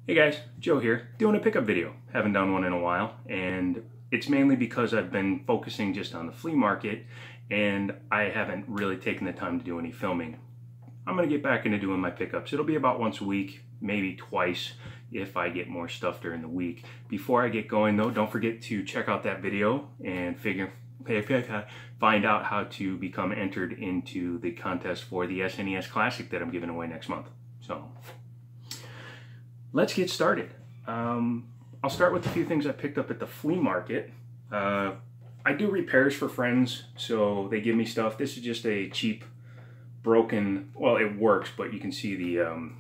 Hey guys, Joe here, doing a pickup video. Haven't done one in a while, and it's mainly because I've been focusing just on the flea market and I haven't really taken the time to do any filming. I'm gonna get back into doing my pickups. It'll be about once a week, maybe twice if I get more stuff during the week. Before I get going though, don't forget to check out that video and find out how to become entered into the contest for the SNES Classic that I'm giving away next month. So let's get started. I'll start with a few things I picked up at the flea market. I do repairs for friends, so they give me stuff. This is just a cheap, broken, well, it works, but you can see the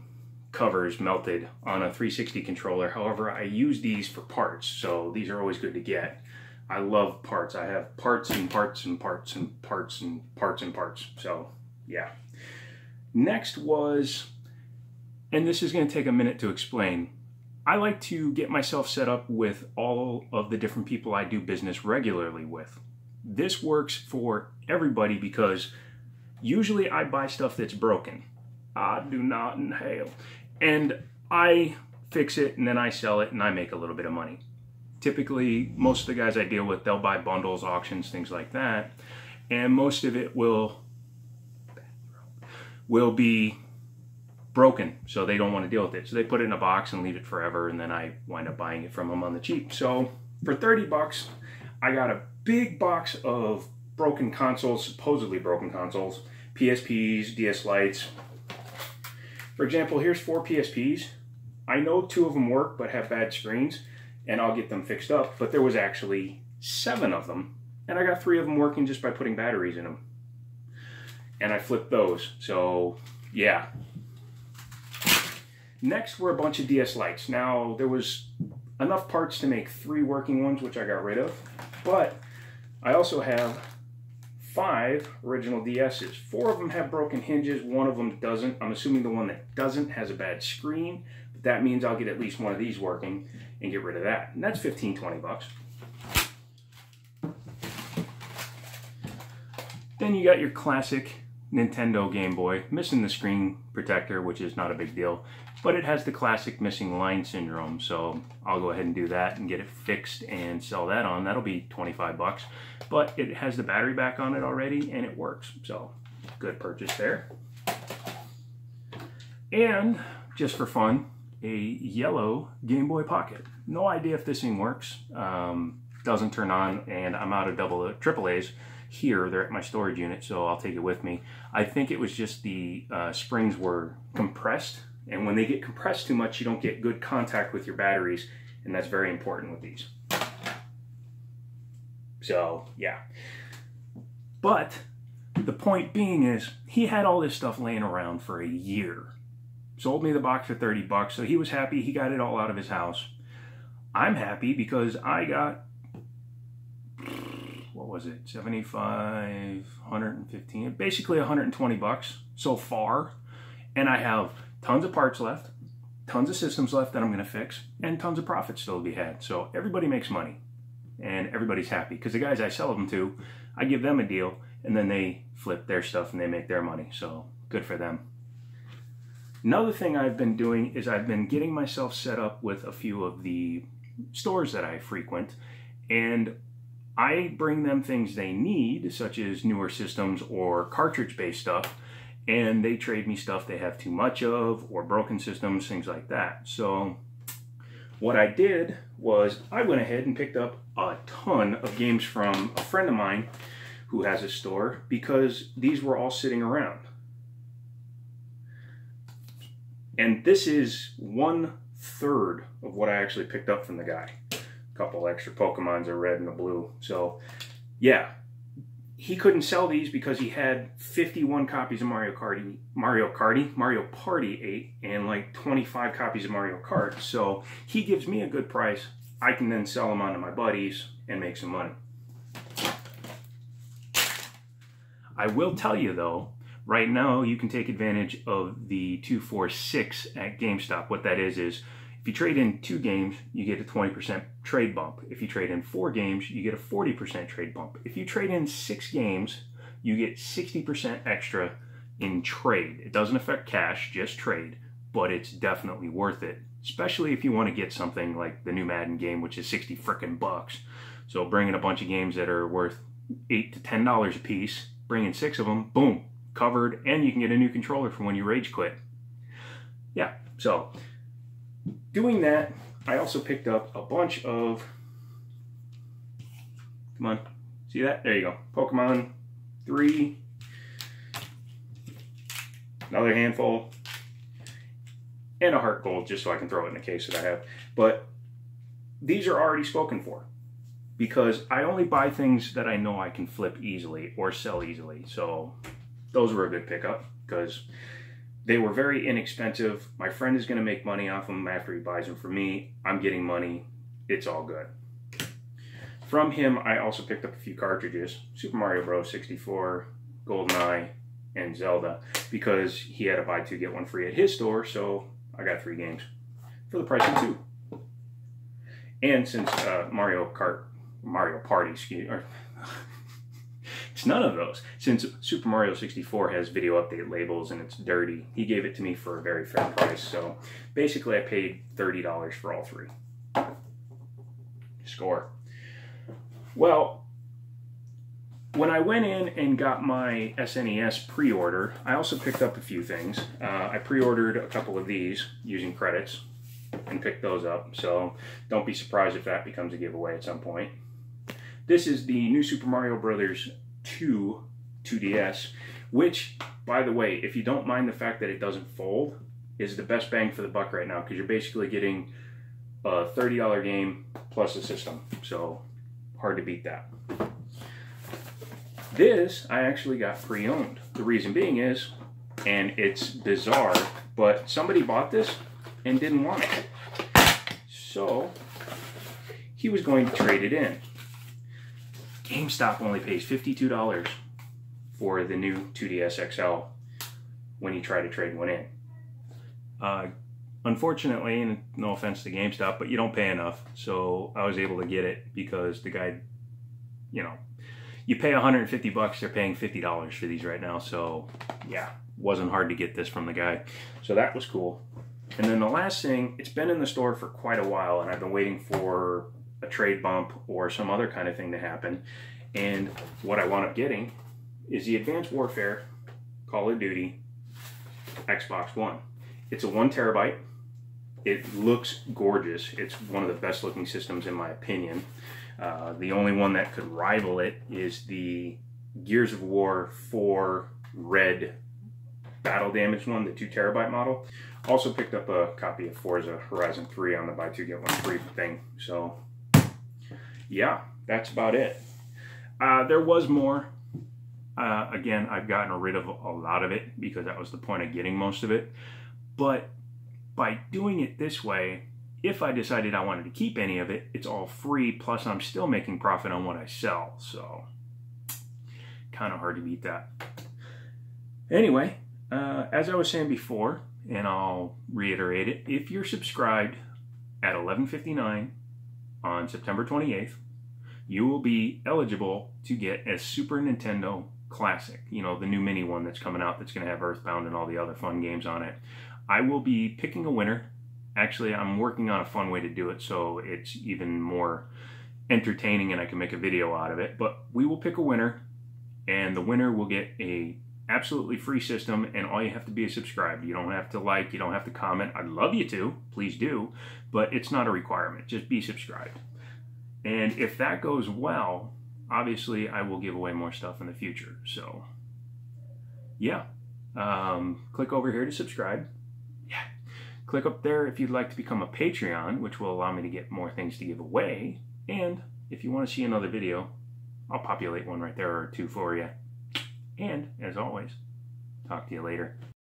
covers melted on a 360 controller. However, I use these for parts, so these are always good to get. I love parts. I have parts and parts and parts and parts and parts and parts. So, yeah. Next was, and this is going to take a minute to explain, I like to get myself set up with all of the different people I do business regularly with. This works for everybody because usually I buy stuff that's broken. I do not inhale. And I fix it and then I sell it and I make a little bit of money. Typically, most of the guys I deal with, they'll buy bundles, auctions, things like that. And most of it will be broken, so they don't want to deal with it. So they put it in a box and leave it forever, and then I wind up buying it from them on the cheap. So for 30 bucks, I got a big box of broken consoles, supposedly broken consoles, PSPs, DS Lites. For example, here's 4 PSPs. I know 2 of them work but have bad screens, and I'll get them fixed up, but there was actually 7 of them, and I got 3 of them working just by putting batteries in them. And I flipped those, so yeah. Next were a bunch of DS Lites. Now, there was enough parts to make 3 working ones, which I got rid of, but I also have 5 original DS's. 4 of them have broken hinges, 1 of them doesn't. I'm assuming the one that doesn't has a bad screen, but that means I'll get at least one of these working and get rid of that. And that's 15, 20 bucks. Then you got your classic Nintendo Game Boy, missing the screen protector, which is not a big deal, but it has the classic missing line syndrome, so I'll go ahead and do that and get it fixed and sell that on. That'll be 25 bucks, but it has the battery back on it already and it works, so good purchase there. And just for fun, a yellow Game Boy Pocket. No idea if this thing works. Doesn't turn on, and I'm out of AAA's. Here, they're at my storage unit, so I'll take it with me. I think it was just the springs were compressed, and when they get compressed too much, you don't get good contact with your batteries, and that's very important with these. So, yeah. But the point being is, he had all this stuff laying around for a year. Sold me the box for 30 bucks, so he was happy. He got it all out of his house. I'm happy because I got, what was it, 75, 115, basically 120 bucks so far. And I have tons of parts left, tons of systems left that I'm going to fix, and tons of profit still to be had. So everybody makes money and everybody's happy because the guys I sell them to, I give them a deal and then they flip their stuff and they make their money. So good for them. Another thing I've been doing is I've been getting myself set up with a few of the stores that I frequent, and I bring them things they need, such as newer systems or cartridge-based stuff, and they trade me stuff they have too much of, or broken systems, things like that. So what I did was I went ahead and picked up a ton of games from a friend of mine who has a store, because these were all sitting around. And this is 1/3 of what I actually picked up from the guy. Couple extra Pokemons, a red and a blue. So yeah, he couldn't sell these because he had 51 copies of Mario Party 8 and like 25 copies of Mario Kart. So he gives me a good price. I can then sell them on to my buddies and make some money. I will tell you though, right now you can take advantage of the 246 at GameStop. What that is if you trade in 2 games, you get a 20% trade bump. If you trade in 4 games, you get a 40% trade bump. If you trade in 6 games, you get 60% extra in trade. It doesn't affect cash, just trade. but it's definitely worth it, especially if you want to get something like the new Madden game, which is 60 frickin' bucks. So bringing a bunch of games that are worth $8 to $10 a piece, bringing 6 of them, boom, covered, and you can get a new controller for when you rage quit. Yeah, so doing that, I also picked up a bunch of, come on, see that? There you go, Pokemon 3, another handful, and a Heart Gold, just so I can throw it in a case that I have. But these are already spoken for, because I only buy things that I know I can flip easily or sell easily. So those were a good pickup, because they were very inexpensive. My friend is going to make money off them after he buys them for me. I'm getting money. It's all good. From him, I also picked up a few cartridges. Super Mario Bros. 64, GoldenEye, and Zelda, because he had a buy 2 get 1 free at his store, so I got 3 games for the price of 2. And since Mario Party, excuse me, it's none of those. Since Super Mario 64 has video update labels and it's dirty, he gave it to me for a very fair price. So basically I paid $30 for all 3. Score. Well, when I went in and got my SNES pre-order, I also picked up a few things. I pre-ordered a couple of these using credits and picked those up, so don't be surprised if that becomes a giveaway at some point. This is the new Super Mario Bros. 2 2DS, which, by the way, if you don't mind the fact that it doesn't fold, is the best bang for the buck right now, because you're basically getting a $30 game plus a system, so hard to beat that. This I actually got pre-owned. The reason being is, and it's bizarre, but somebody bought this and didn't want it. So he was going to trade it in. GameStop only pays $52 for the new 2DS XL when you try to trade one in. Unfortunately, and no offense to GameStop, but you don't pay enough. So I was able to get it because the guy, you know, you pay 150 bucks, they're paying $50 for these right now. So yeah, wasn't hard to get this from the guy. So that was cool. And then the last thing, it's been in the store for quite a while and I've been waiting for a trade bump or some other kind of thing to happen. And what I wound up getting is the Advanced Warfare Call of Duty Xbox One. It's a 1 terabyte. It looks gorgeous. It's one of the best looking systems in my opinion. The only one that could rival it is the Gears of War 4 red battle damage one, the 2 terabyte model. Also picked up a copy of Forza Horizon 3 on the buy 2 get 1 free thing. So yeah, that's about it. There was more. Again, I've gotten rid of a lot of it because that was the point of getting most of it. But by doing it this way, if I decided I wanted to keep any of it, it's all free, plus I'm still making profit on what I sell. So kind of hard to beat that. Anyway, as I was saying before, and I'll reiterate it, if you're subscribed at $11.59 on September 28th, you will be eligible to get a Super Nintendo Classic, you know, the new mini one that's coming out that's going to have Earthbound and all the other fun games on it. I will be picking a winner. Actually, I'm working on a fun way to do it so it's even more entertaining and I can make a video out of it. But we will pick a winner, and the winner will get a absolutely free system, and all you have to be is subscribed. You don't have to like, you don't have to comment. I'd love you to, please do, but it's not a requirement. Just be subscribed. And if that goes well, obviously I will give away more stuff in the future. So yeah, click over here to subscribe. Yeah, click up there if you'd like to become a Patreon, which will allow me to get more things to give away. And if you want to see another video, I'll populate one right there or two for you. And as always, talk to you later.